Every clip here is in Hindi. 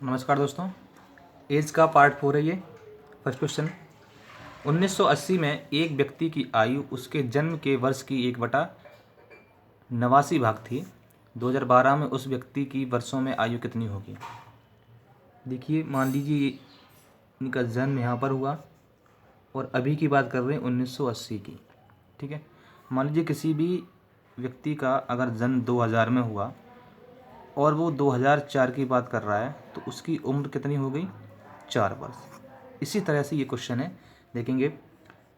नमस्कार दोस्तों। एज का पार्ट 4 है ये। फर्स्ट क्वेश्चन, 1980 में एक व्यक्ति की आयु उसके जन्म के वर्ष की 1/89 भाग थी। 2012 में उस व्यक्ति की वर्षों में आयु कितनी होगी? देखिए, मान लीजिए इनका जन्म यहाँ पर हुआ और अभी की बात कर रहे हैं 1980 की। ठीक है, मान लीजिए किसी भी व्यक्ति का अगर जन्म 2000 में हुआ और वो 2004 की बात कर रहा है तो उसकी उम्र कितनी हो गई? 4 वर्ष। इसी तरह से ये क्वेश्चन है, देखेंगे। कह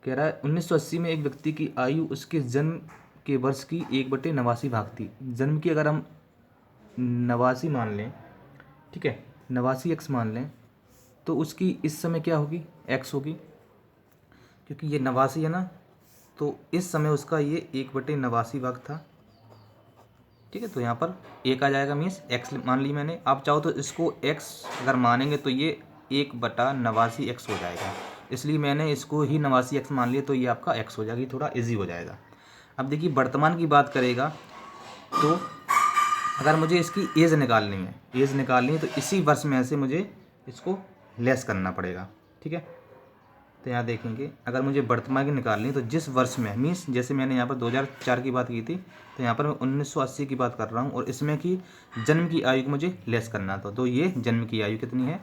रहा है 1980 में एक व्यक्ति की आयु उसके जन्म के वर्ष की 1/89 भाग थी। जन्म की अगर हम 89 मान लें, ठीक है, 89 एक्स मान लें, तो उसकी इस समय क्या होगी? एक्स होगी, क्योंकि ये 89 है ना, तो इस समय उसका ये 1/89 भाग था। ठीक है, तो यहाँ पर एक आ जाएगा, मीन्स एक्स मान ली मैंने। आप चाहो तो इसको एक्स अगर मानेंगे तो ये 1/89 एक्स हो जाएगा, इसलिए मैंने इसको ही 89 एक्स मान लिया, तो ये आपका एक्स हो जाएगी, थोड़ा इजी हो जाएगा। अब देखिए, वर्तमान की बात करेगा तो अगर मुझे इसकी एज निकालनी है तो इसी वर्ष में से मुझे इसको लेस करना पड़ेगा। ठीक है, तो यहाँ देखेंगे, अगर मुझे वर्तमान की निकालनी है तो जिस वर्ष में, मीन्स जैसे मैंने यहाँ पर 2004 की बात की थी, तो यहाँ पर मैं 1980 की बात कर रहा हूँ और इसमें की जन्म की आयु को मुझे लेस करना था, तो ये जन्म की आयु कितनी है?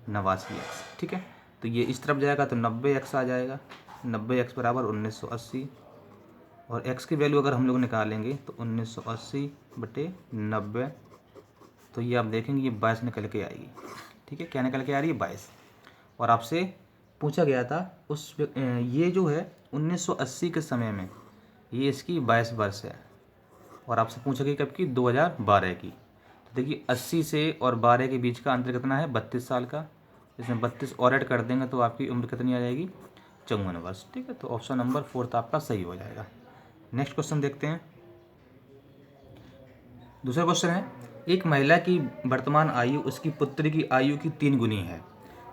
89 एक्स। ठीक है, तो ये इस तरफ जाएगा तो 90 एक्स आ जाएगा। 90 एक्स बराबर 1980, और एक्स की वैल्यू अगर हम लोग निकालेंगे तो 1980/90, तो ये आप देखेंगे ये 22 निकल के आएगी। ठीक है, क्या निकल के आ रही है? 22। और आपसे पूछा गया था ये जो है 1980 के समय में ये इसकी 22 वर्ष है, और आपसे पूछा गया कब की? 2012 की। तो देखिए, 80 से और 12 के बीच का अंतर कितना है? 32 साल का। इसमें 32 और ऐड कर देंगे तो आपकी उम्र कितनी आ जाएगी? 54 वर्ष। ठीक है, तो ऑप्शन नंबर 4 आपका सही हो जाएगा। नेक्स्ट क्वेश्चन देखते हैं। दूसरा क्वेश्चन है, एक महिला की वर्तमान आयु उसकी पुत्री की आयु की 3 गुनी है।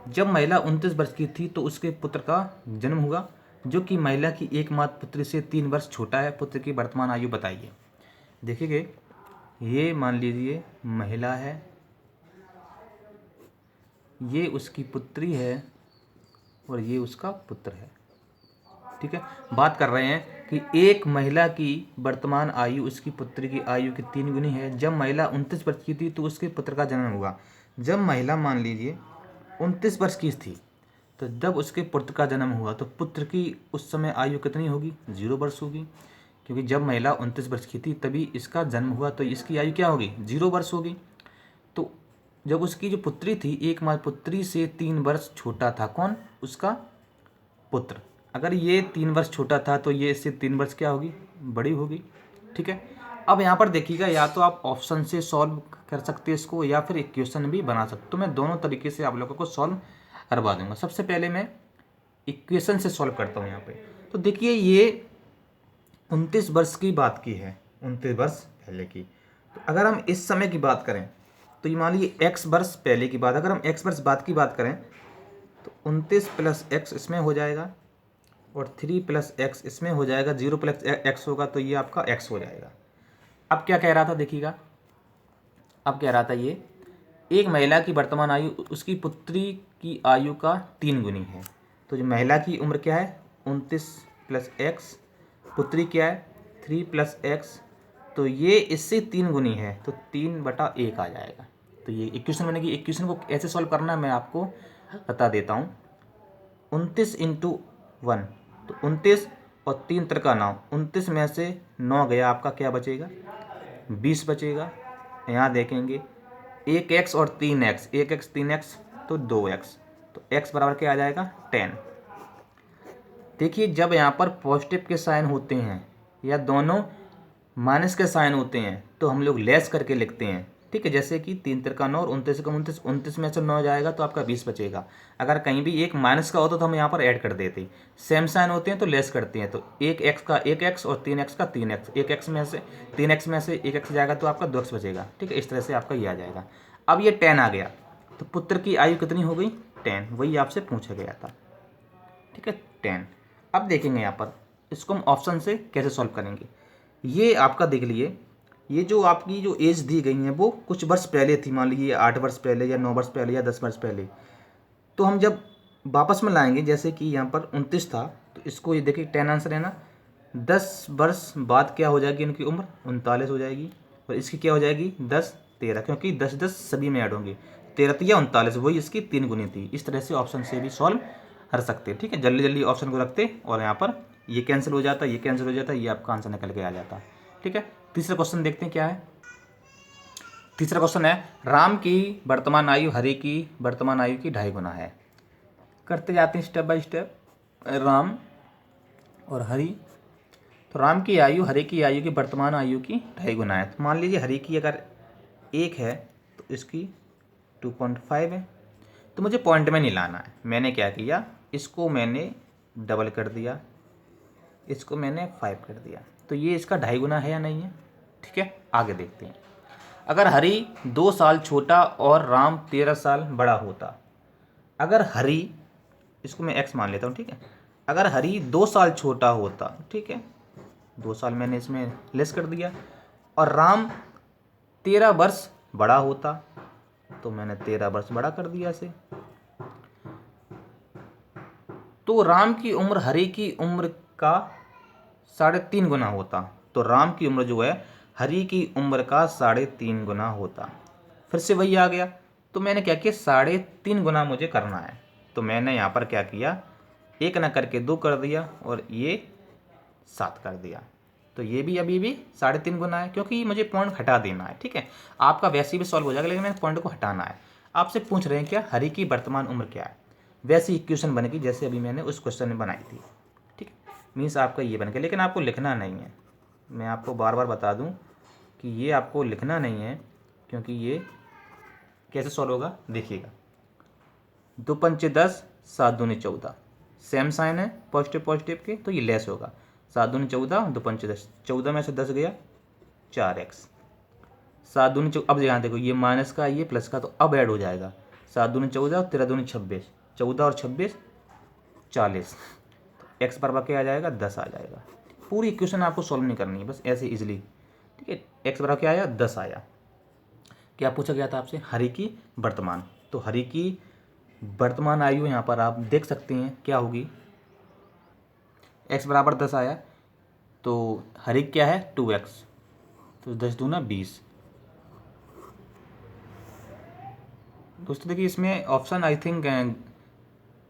जब महिला 29 वर्ष की थी तो उसके पुत्र का जन्म हुआ, जो कि महिला की एकमात्र पुत्री से 3 वर्ष छोटा है। पुत्र की वर्तमान आयु बताइए। देखिए, ये मान लीजिए महिला है, ये उसकी पुत्री है और ये उसका पुत्र है। ठीक है, बात कर रहे हैं कि एक महिला की वर्तमान आयु उसकी पुत्री की आयु की 3 गुनी है। जब महिला 29 वर्ष की थी तो उसके पुत्र का जन्म हुआ। जब महिला मान लीजिए 29 वर्ष की थी, तो जब उसके पुत्र का जन्म हुआ तो पुत्र की उस समय आयु कितनी होगी? 0 वर्ष होगी, क्योंकि जब महिला 29 वर्ष की थी तभी इसका जन्म हुआ, तो इसकी आयु क्या होगी? 0 वर्ष होगी। तो जब उसकी जो पुत्री थी, एकमात्र पुत्री से 3 वर्ष छोटा था। कौन? उसका पुत्र। अगर ये 3 वर्ष छोटा था तो ये इससे 3 वर्ष क्या होगी? बड़ी होगी। ठीक है, अब यहाँ पर देखिएगा, या तो आप ऑप्शन से सॉल्व कर सकते हैं इसको, या फिर इक्वेशन भी बना सकते। तो मैं दोनों तरीके से आप लोगों को सॉल्व करवा दूंगा। सबसे पहले मैं इक्वेशन से सॉल्व करता हूँ यहाँ पे। तो देखिए, ये 29 वर्ष की बात की है, 29 वर्ष पहले की। तो अगर हम इस समय की बात करें तो ये मान लीजिए एक्स वर्ष पहले की बात, अगर हम एक्स वर्ष बाद की बात करें तो 29 प्लस एक्स इसमें हो जाएगा और 3 प्लस एक्स इसमें हो जाएगा। 0 प्लस एक्स होगा तो ये आपका एक्स हो जाएगा। अब क्या कह रहा था, देखिएगा, अब कह रहा था ये एक महिला की वर्तमान आयु उसकी पुत्री की आयु का 3 गुनी है। तो जो महिला की उम्र क्या है? 29 प्लस एक्स, पुत्री क्या है? 3 प्लस एक्स, तो ये इससे 3 गुनी है, तो 3/1 आ जाएगा। तो ये इक्वेशन बनेगी। इक्वेशन को ऐसे सॉल्व करना है मैं आपको बता देता हूँ। 29 इंटू 1, तो 29 और 3 त्रिका 9, 29 में से 9 गया, आपका क्या बचेगा? 20 बचेगा। यहाँ देखेंगे 1x और 3x, 1x 3x तो 2x, तो x बराबर क्या आ जाएगा? 10। देखिए, जब यहाँ पर पॉजिटिव के साइन होते हैं या दोनों माइनस के साइन होते हैं तो हम लोग लेस करके लिखते हैं। ठीक है, जैसे कि 3 त्रिका 9 और 29 का 29, 29 में से 9 जाएगा तो आपका 20 बचेगा। अगर कहीं भी एक माइनस का होता तो हम यहाँ पर ऐड कर देते। सेम साइन होते हैं तो लेस करते हैं, तो 1x का 1x और 3x का 3x, 1x में से 3x में से 1x जाएगा तो आपका 2x बचेगा। ठीक है, इस तरह से आपका ये आ जाएगा। अब ये 10 आ गया, तो पुत्र की आयु कितनी हो गई? 10, वही आपसे पूछा गया था। ठीक है, 10। अब देखेंगे यहाँ पर इसको हम ऑप्शन से कैसे सॉल्व करेंगे। ये आपका देख लिए ये जो आपकी जो एज दी गई है वो कुछ वर्ष पहले थी, मान लीजिए 8 वर्ष पहले या 9 वर्ष पहले या 10 वर्ष पहले। तो हम जब वापस में लाएंगे, जैसे कि यहाँ पर 29 था, तो इसको ये देखिए 10 आंसर है ना, 10 वर्ष बाद क्या हो जाएगी इनकी उम्र, 39 हो जाएगी। और इसकी क्या हो जाएगी 10 13, क्योंकि 10 10 सभी में ऐड होंगे, 13 या 39, वही इसकी 3 गुनी थी। इस तरह से ऑप्शन से भी सॉल्व कर सकते हैं। ठीक है, जल्दी जल्दी ऑप्शन को रखते और यहाँ पर ये कैंसिल हो जाता, ये कैंसिल हो जाता, ये आपका आंसर निकल के आ जाता। ठीक है, तीसरा क्वेश्चन देखते हैं क्या है। तीसरा क्वेश्चन है, राम की वर्तमान आयु हरि की वर्तमान आयु की 2.5 गुना है। करते जाते हैं स्टेप बाय स्टेप। राम और हरि, तो राम की आयु हरि की आयु की वर्तमान आयु की 2.5 गुना है। तो मान लीजिए हरि की अगर 1 है तो इसकी 2.5 है। तो मुझे पॉइंट में नहीं लाना है, मैंने क्या किया, इसको मैंने डबल कर दिया, इसको मैंने 5 कर दिया। तो ये इसका 2.5 गुना है या नहीं है। ठीक है, आगे देखते हैं। अगर हरि 2 साल छोटा और राम 13 साल बड़ा होता, अगर हरि, इसको मैं x मान लेता हूँ, ठीक है, अगर हरि 2 साल छोटा होता, ठीक है, 2 साल मैंने इसमें लेस कर दिया, और राम 13 वर्ष बड़ा होता, तो मैंने 13 वर्ष बड़ा कर दिया इसे। तो राम की उम्र हरि की उम्र का 3.5 गुना होता। तो राम की उम्र जो है हरि की उम्र का 3.5 गुना होता। फिर से वही आ गया, तो मैंने क्या किया, 3.5 गुना मुझे करना है। तो मैंने यहाँ पर क्या किया, 1 ना करके 2 कर दिया और ये 7 कर दिया। तो ये भी अभी भी 3.5 गुना है, क्योंकि मुझे पॉइंट हटा देना है। ठीक है, आपका वैसे भी सॉल्व हो जाएगा, लेकिन मैंने पॉइंट को हटाना है। आपसे पूछ रहे हैं क्या, हरि की वर्तमान उम्र क्या है, वैसी इक्वेशन बनेगी जैसे अभी मैंने उस क्वेश्चन में बनाई थी। ठीक, मीन्स आपका ये बन गया, लेकिन आपको लिखना नहीं है। मैं आपको बार बार बता दूं कि ये आपको लिखना नहीं है, क्योंकि ये कैसे सॉल्व होगा देखिएगा। 2 पंचे 10, 7 दूनी 14, सेम साइन है पॉजिटिव पॉजिटिव के, तो ये लेस होगा। 7 दूनी 14, 2 पंचे 10, 14 में से 10 गया 4x, 7 दूनी 14, अब यहाँ देखो ये माइनस का ये प्लस का, तो अब ऐड हो जाएगा। 7 दूनी 14 और 13 दूनी 26, 14 और 26 40, एक्स बराबर क्या आ जाएगा 10 आ जाएगा। पूरी इक्वेशन आपको सॉल्व नहीं करनी है, बस ऐसे इजीली। ठीक है, एक्स बराबर क्या आया 10 आया। क्या पूछा गया था आपसे, हरि की वर्तमान। तो हरि की वर्तमान आयु यहाँ पर आप देख सकते हैं क्या होगी, एक्स बराबर 10 आया, तो हरि क्या है 2x, तो 10 दूना 20। दोस्तों देखिए इसमें ऑप्शन आई थिंक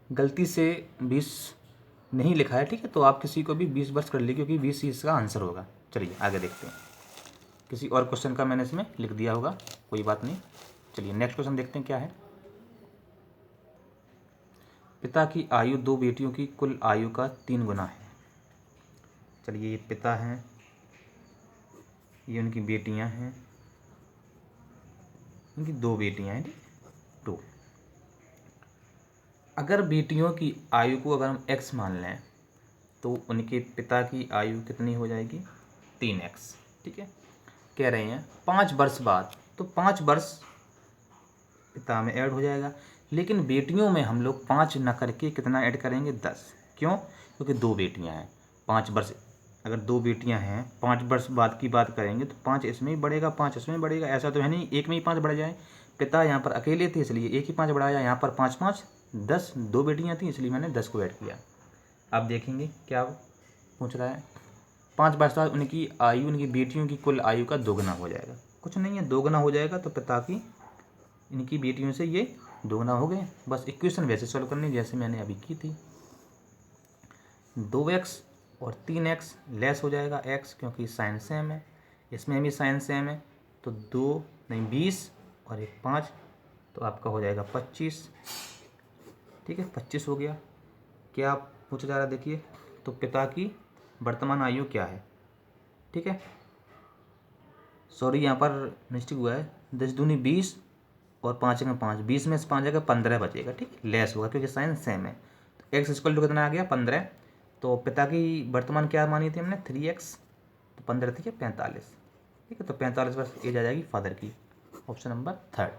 गलती से 20 नहीं लिखा है। ठीक है, तो आप किसी को भी 20 वर्ष कर लीजिए, क्योंकि 20 ही इसका आंसर होगा। चलिए आगे देखते हैं, किसी और क्वेश्चन का मैंने इसमें लिख दिया होगा, कोई बात नहीं। चलिए नेक्स्ट क्वेश्चन देखते हैं क्या है। पिता की आयु 2 बेटियों की कुल आयु का 3 गुना है। चलिए ये पिता हैं, ये उनकी बेटियां हैं, उनकी 2 बेटियां हैं, 2। अगर बेटियों की आयु को अगर हम x मान लें, तो उनके पिता की आयु कितनी हो जाएगी 3x। ठीक है, कह रहे हैं 5 वर्ष बाद, तो 5 वर्ष पिता में ऐड हो जाएगा, लेकिन बेटियों में हम लोग 5 न करके कितना ऐड करेंगे 10। क्यों, क्योंकि 2 बेटियां हैं। 5 वर्ष, अगर 2 बेटियां हैं 5 वर्ष बाद की बात करेंगे, तो 5 इसमें ही बढ़ेगा 5 इसमें बढ़ेगा, ऐसा तो है नहीं एक में ही 5 बढ़ जाए। पिता यहाँ पर अकेले थे इसलिए एक ही 5 बढ़ाया, यहाँ पर 5 5 10, 2 बेटियाँ थी इसलिए मैंने 10 को ऐड किया। आप देखेंगे क्या पूछ रहा है, 5 वर्ष बाद उनकी आयु, उनकी बेटियों की कुल आयु का 2 गुना हो जाएगा। कुछ नहीं है, 2 गुना हो जाएगा, तो पिता की इनकी बेटियों से ये 2 गुना हो गए। बस इक्वेशन वैसे सॉल्व करनी जैसे मैंने अभी की थी। 2x और 3x लेस हो जाएगा x, क्योंकि साइन सेम है, इसमें भी साइन सेम है, तो 2 नहीं 20 और 1 5, तो आपका हो जाएगा 25। ठीक है, 25 हो गया। क्या पूछा जा रहा है देखिए, तो पिता की वर्तमान आयु क्या है। ठीक है, सॉरी यहाँ पर मिस्टेक हुआ है, 10 दूनी 20 और 5 में 5, 20 में से 5 जाएगा 15 बचेगा। ठीक, लेस होगा क्योंकि साइन सेम है। तो एक्स इक्वल टू कितना आ गया 15। तो पिता की वर्तमान क्या मानी थी हमने 3x, तो 15 थी 45। ठीक है, तो 45 बस एज आ जाएगी फादर की, ऑप्शन नंबर 3।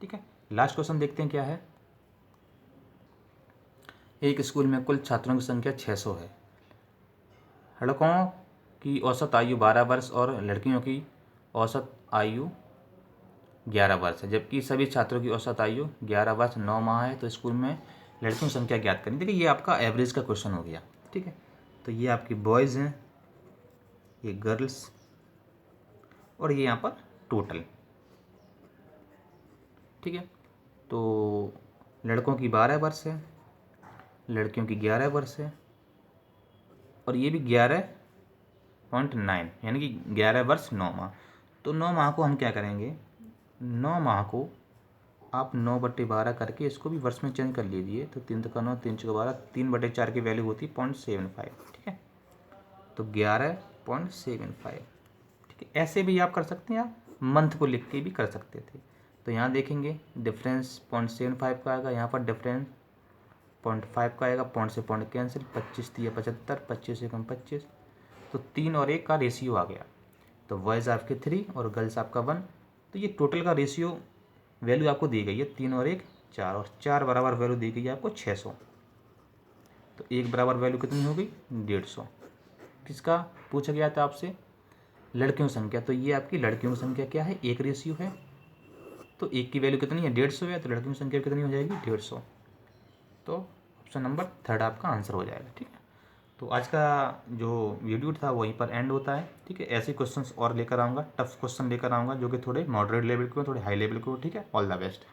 ठीक है, लास्ट क्वेश्चन देखते हैं क्या है। एक स्कूल में कुल छात्रों की संख्या 600 है। लड़कों की औसत आयु 12 वर्ष और लड़कियों की औसत आयु 11 वर्ष है, जबकि सभी छात्रों की औसत आयु 11 वर्ष 9 माह है। तो स्कूल में लड़कियों की संख्या ज्ञात करें। देखिए ये आपका एवरेज का क्वेश्चन हो गया, ठीक है। तो ये आपकी बॉयज़ हैं, ये गर्ल्स, और ये यहाँ पर टोटल, ठीक है। तो लड़कों की 12 वर्ष है, लड़कियों की 11 वर्ष है, और ये भी 11.9 यानी कि 11 वर्ष 9 माह। तो 9 माह को हम क्या करेंगे, 9 माह को आप 9/12 करके इसको भी वर्ष में चेंज कर लीजिए। तो 3 का 9, 3 12, 3/4 की वैल्यू होती है 0.75, ठीक है। तो 11.75, ठीक है। ऐसे भी आप कर सकते हैं, आप मंथ को लिख के भी कर सकते थे। तो यहाँ देखेंगे डिफरेंस 0.75 का आएगा, यहाँ पर डिफरेंस 0.5 का आएगा, पॉइंट से पॉइंट कैंसिल, 25 दिया 75, 25 से कम 25, तो 3 और 1 का रेशियो आ गया। तो बॉयज़ आपके 3 और गर्ल्स आपका 1। तो ये टोटल का रेशियो वैल्यू आपको दी गई है 3 और 1 4, और 4 बराबर वैल्यू दी गई है आपको 600। तो 1 बराबर वैल्यू कितनी हो गई, 150। किसका पूछा गया था आपसे, लड़कियों की संख्या। तो ये आपकी लड़कियों की संख्या क्या है, 1 रेशियो है। तो 1 की वैल्यू कितनी है, 150 है। तो लड़कियों की संख्या कितनी हो जाएगी, 150। तो ऑप्शन नंबर 3 आपका आंसर हो जाएगा, ठीक है। तो आज का जो वीडियो था वहीं पर एंड होता है, ठीक है। ऐसे क्वेश्चंस और लेकर आऊँगा, टफ क्वेश्चन लेकर आऊँगा जो कि थोड़े मॉडरेट लेवल के हो, थोड़े हाई लेवल के हो, ठीक है। All the best.